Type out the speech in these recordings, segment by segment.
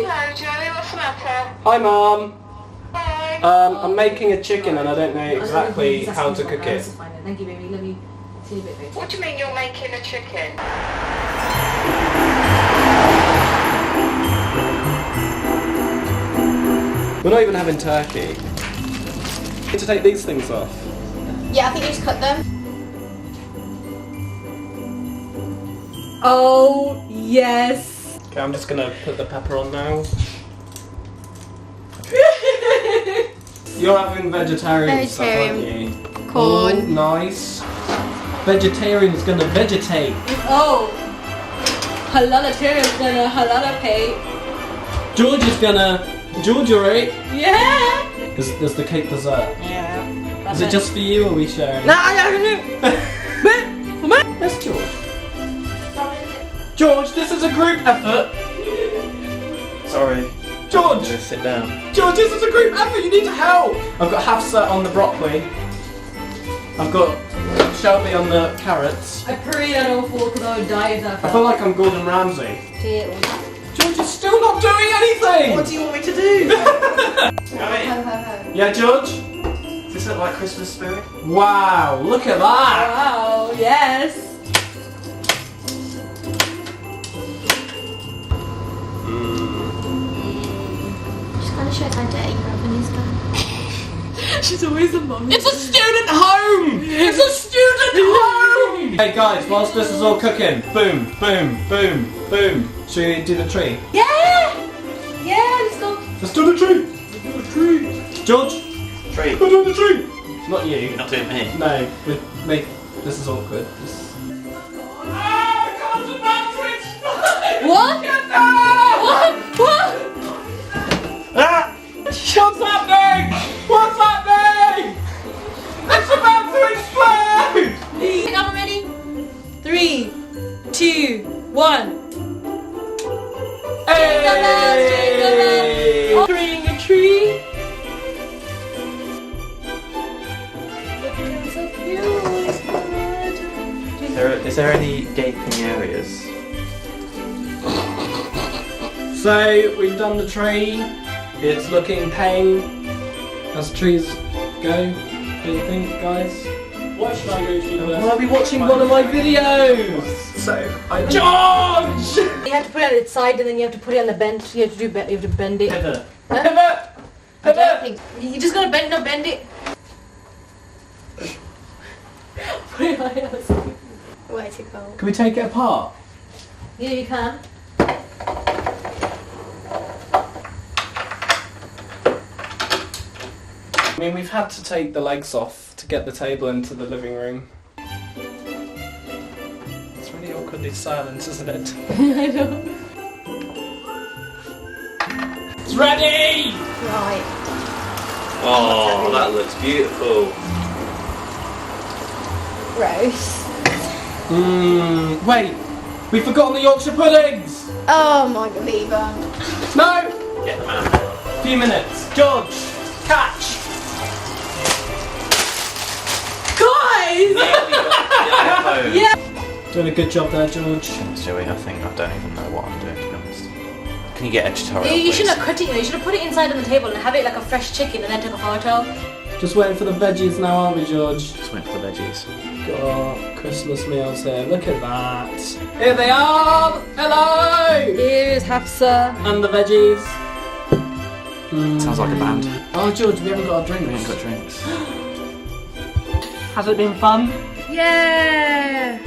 Hello, Joey. What's the matter? Hi, Mum. Hi. I'm making a chicken and I don't know exactly how to cook it. Thank you, baby. Let me see a bit later. What do you mean you're making a chicken? We're not even having turkey. Need to take these things off. Yeah, I think you just cut them. Oh, yes. Okay, I'm just gonna put the pepper on now. You're having vegetarian stuff, aren't you? Corn. Oh, nice. Vegetarian's gonna vegetate. Oh. Halalitarian's gonna halalapay. George is gonna... George, you're right. Yeah. Is the cake dessert? Yeah. Is it just for you or are we sharing? No, I don't know. That's George. George, this is a group effort. Sorry. George! Just sit down. George, this is a group effort, you need to help! I've got Hafsa on the broccoli. I've got Shelby on the carrots. I prayed I don't fall because I would die if that I feel like I'm Gordon Ramsay. George is still not doing anything! What do you want me to do? Yeah, George? Does this look like Christmas spirit? Wow, look at that! Wow, yes. Just kind of shows how dirty your oven is, guys. She's always a mum. It's a student home! It's a student home! Hey guys, whilst this is all cooking, boom, boom, boom, boom. Should we do the tree? Yeah. Yeah, let's go. Let's do the tree! Let's do the tree! George, Tree. we're doing the tree! Not you. You're not doing me. No, this is awkward. What? What? What? Ah! What's happening? What's happening? It's about to explode! I'm ready. 3, 2, 1. Hey! Bring a tree. So cute. Is there any gaping areas? So we've done the tree. It's looking tame. As trees go. What do you think, guys? What should I go to? Will I be watching one of my videos? So George! You have to put it on its side and then you have to put it on the bench. You have to bend it. Pivot. Huh? Pivot. I don't think. You're just gonna bend it. Put it on the other side. Way to go. Can we take it apart? Yeah, you can. I mean, we've had to take the legs off to get the table into the living room. It's really awkwardly silent, isn't it? I know. It's ready! Right. Oh, that looks beautiful. Gross. Wait! We've forgotten the Yorkshire puddings! Oh my believer. No! Get them out. Few minutes. George! Catch! Guys! Yeah. Doing a good job there, George. Joey, I think I don't even know what I'm doing, to be honest. Can you get editorial, You please? shouldn't have cut it, you should have put it inside on the table and have it like a fresh chicken and then take a photo. Just waiting for the veggies now, aren't we, George? Just wait for the veggies. Got Christmas meals here. Look at that. Here they are! Hello! Here's Hafsa. And the veggies. Sounds like a band. Oh, George, we haven't got our drinks. We haven't got drinks. Has it been fun? Yeah!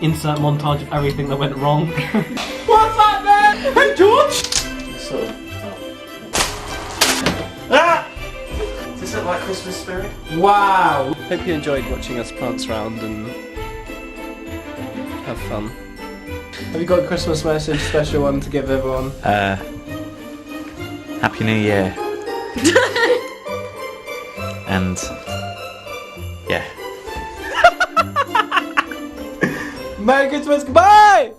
Insert montage of everything that went wrong. What's happening? Hey, George! Sort of. Ah! Does this look like Christmas spirit? Wow! Hope you enjoyed watching us prance around and have fun. Have you got a Christmas message, special one to give everyone? Happy New Year. And yeah. Merry Christmas, goodbye!